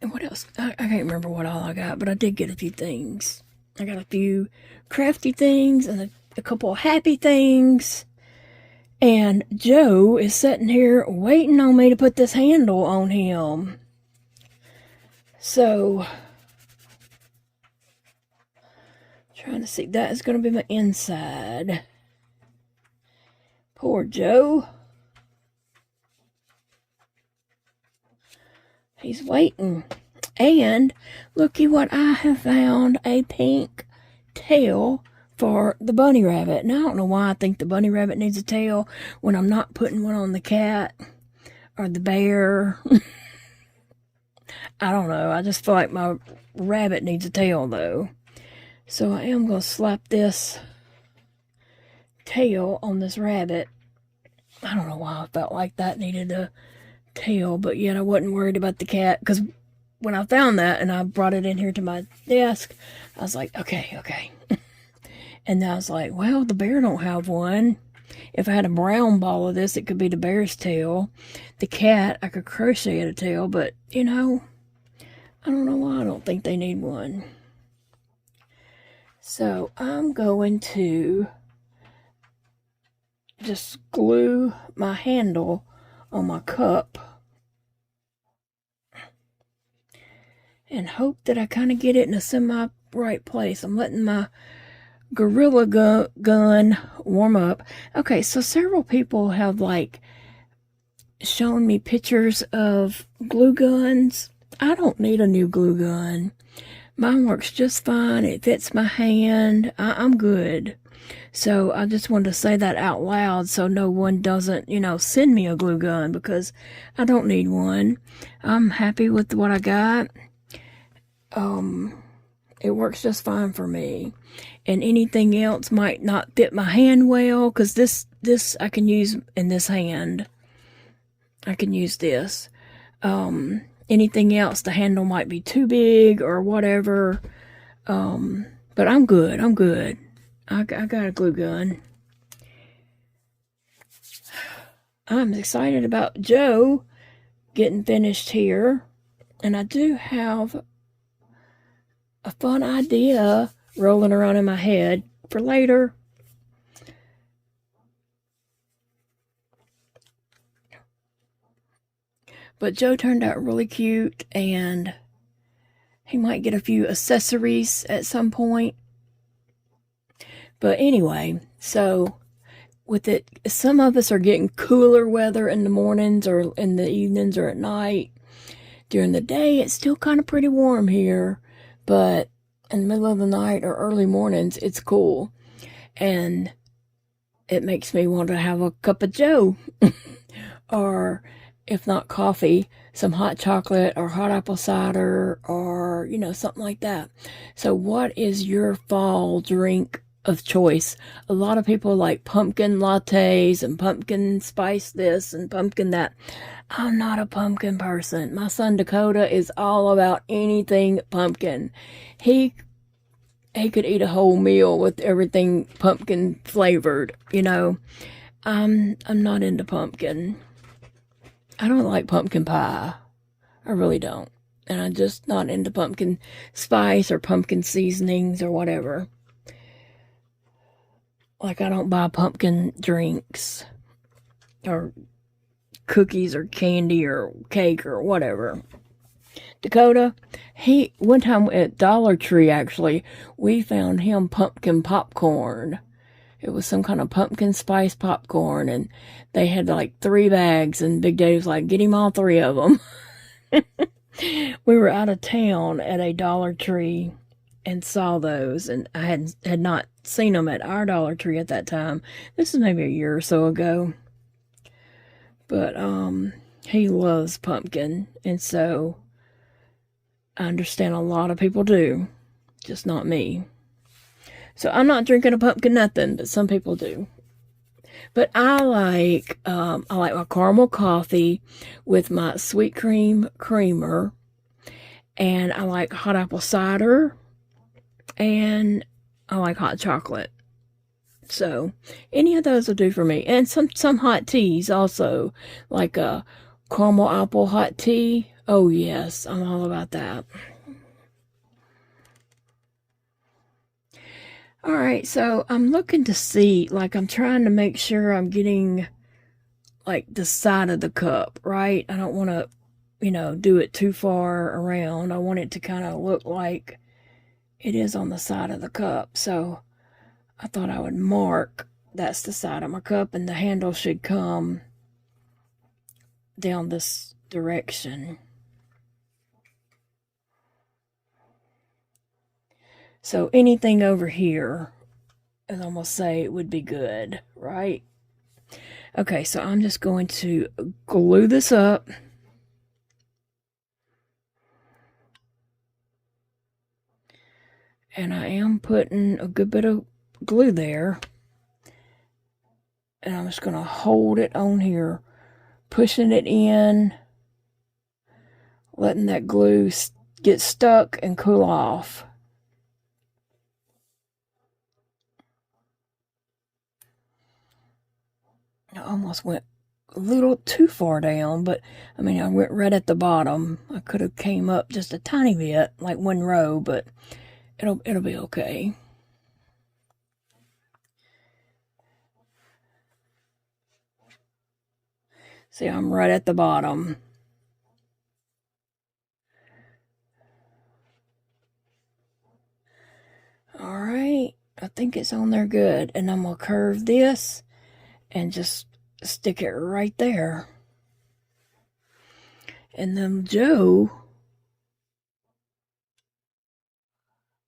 what else? I can't remember what all I got, but I did get a few things. I got a few crafty things and a couple of happy things. And Joe is sitting here waiting on me to put this handle on him. So, trying to see, that is going to be my inside. Poor Joe. He's waiting. And looky what I have found, a pink tail for the bunny rabbit. Now I don't know why I think the bunny rabbit needs a tail when I'm not putting one on the cat or the bear. I don't know. I just feel like my rabbit needs a tail though. So I am going to slap this tail on this rabbit. I don't know why I felt like that needed a tail, but yet I wasn't worried about the cat, because when I found that and I brought it in here to my desk, I was like, okay. And I was like, well, the bear don't have one. If I had a brown ball of this, it could be the bear's tail. The cat, I could crochet a tail, but you know, I don't know why I don't think they need one. So I'm going to just glue my handle on my cup and hope that I kind of get it in a semi-right place. I'm letting my Gorilla gun warm up. Okay, so several people have like shown me pictures of glue guns. I don't need a new glue gun. Mine works just fine. It fits my hand. I'm good. So I just wanted to say that out loud so no one doesn't, send me a glue gun, because I don't need one. I'm happy with what I got. It works just fine for me. And anything else might not fit my hand well, because this I can use in this hand. I can use this. Anything else, the handle might be too big or whatever. But I'm good. I got a glue gun. I'm excited about Joe getting finished here. And I do have a fun idea rolling around in my head for later. But Joe turned out really cute, and he might get a few accessories at some point. But anyway, so with it, some of us are getting cooler weather in the mornings or in the evenings or at night. During the day, it's still kind of pretty warm here, but in the middle of the night or early mornings, it's cool. And it makes me want to have a cup of Joe. Or if not coffee, some hot chocolate or hot apple cider or, something like that. So what is your fall drink of choice. A lot of people like pumpkin lattes and pumpkin spice this and pumpkin that. I'm not a pumpkin person. My son Dakota is all about anything pumpkin. He could eat a whole meal with everything pumpkin flavored, you know. I'm not into pumpkin. I don't like pumpkin pie. I really don't. And I'm just not into pumpkin spice or pumpkin seasonings or whatever. Like, I don't buy pumpkin drinks or cookies or candy or cake or whatever. Dakota, one time at Dollar Tree, actually, we found him pumpkin popcorn. It was some kind of pumpkin spice popcorn, and they had like 3 bags, and Big Daddy was like, get him all 3 of them. We were out of town at a Dollar Tree and saw those, and I had not seen them at our Dollar Tree at that time. This is maybe a year or so ago. But he loves pumpkin, and so I understand a lot of people do, just not me. So I'm not drinking a pumpkin nothing, but some people do. But I like my caramel coffee with my sweet cream creamer, and I like hot apple cider, and I like hot chocolate. So any of those will do for me, and some hot teas also, like a caramel apple hot tea. Oh yes, I'm all about that. All right, so I'm looking to see, like, I'm trying to make sure I'm getting, like, the side of the cup, right? I don't want to, do it too far around. I want it to kind of look like it is on the side of the cup. So I thought I would mark that's the side of my cup, and the handle should come down this direction. So anything over here, as I'm going to say, would be good, right? Okay, so I'm just going to glue this up. And I am putting a good bit of glue there. And I'm just going to hold it on here, pushing it in, letting that glue get stuck and cool off. I almost went a little too far down, but I mean, I went right at the bottom. I could have came up just a tiny bit, like 1 row, but it'll be okay. See, I'm right at the bottom. All right, I think it's on there good, and I'm gonna curve this and just stick it right there. And then Joe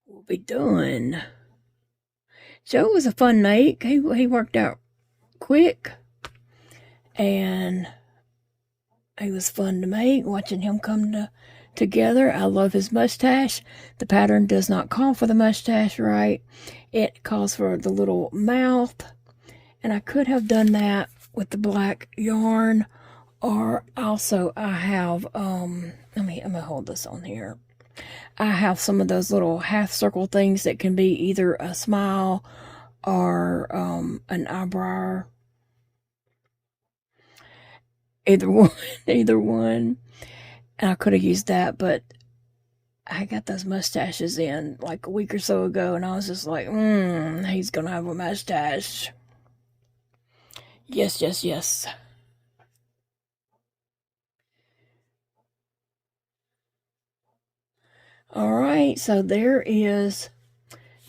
will be done. Joe was a fun make. He worked out quick, and he was fun to make, watching him come together. I love his mustache. The pattern does not call for the mustache, right? It calls for the little mouth, and I could have done that with the black yarn, or also I have, let me hold this on here. I have some of those little half circle things that can be either a smile or an eyebrow. Either one. And I could have used that, but I got those mustaches in like a week or so ago, and I was just like, he's gonna have a mustache. Yes, yes, yes. All right, so there is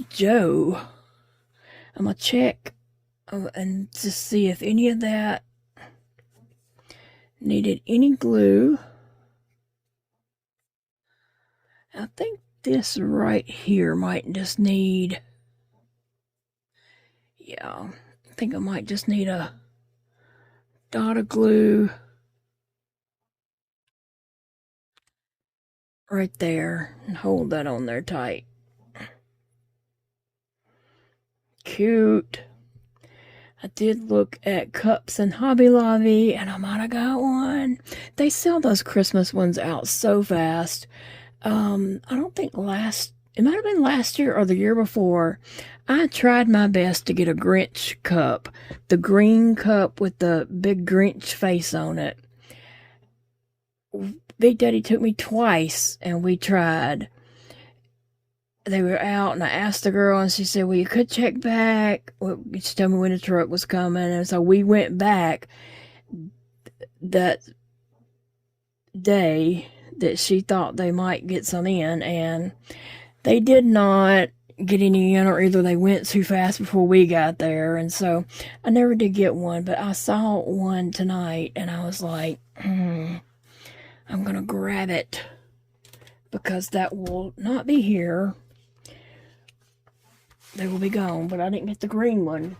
Joe. I'm gonna check and just see if any of that needed any glue. I think this right here might just need, yeah, I think I might just need a dot of glue right there and hold that on there tight. Cute. I did look at cups and Hobby Lobby, and I might have got one. They sell those Christmas ones out so fast. I don't think it might have been last year or the year before. I tried my best to get a Grinch cup. The green cup with the big Grinch face on it. Big Daddy took me twice, and we tried. They were out, and I asked the girl, and she said, well, you could check back. Well, she told me when the truck was coming, and so we went back that day that she thought they might get some in, and they did not get any in, or either they went too fast before we got there, and so I never did get one, but I saw one tonight, and I was like, I'm going to grab it, because that will not be here. They will be gone, but I didn't get the green one.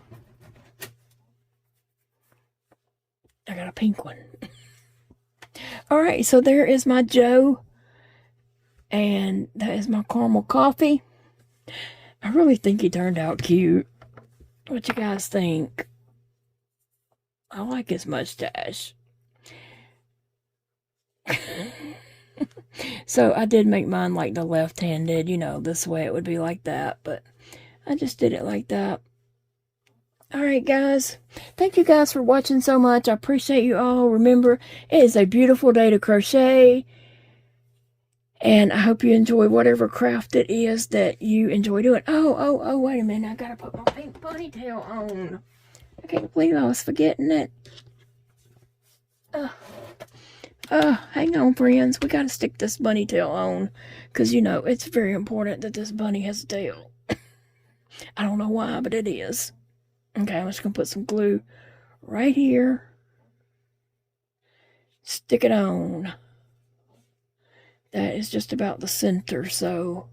I got a pink one. Alright, so there is my Joe. And that is my caramel coffee. I really think he turned out cute. What you guys think? I like his mustache. So I did make mine like the left-handed, you know, this way it would be like that, but I just did it like that. Alright guys, thank you guys for watching so much. I appreciate you all. Remember, it is a beautiful day to crochet. And I hope you enjoy whatever craft it is that you enjoy doing. Oh, wait a minute. I gotta put my pink ponytail on. I can't believe I was forgetting it. Hang on, friends. We gotta stick this bunny tail on. Because, you know, it's very important that this bunny has a tail. I don't know why, but it is. Okay, I'm just going to put some glue right here. Stick it on. That is just about the center, so.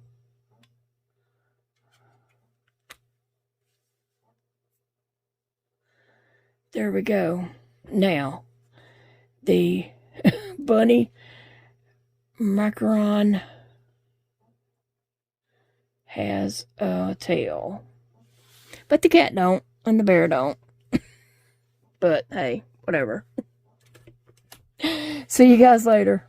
There we go. Now, the bunny macaron has a tail. But the cat don't, and the bear don't. But, hey, whatever. See you guys later.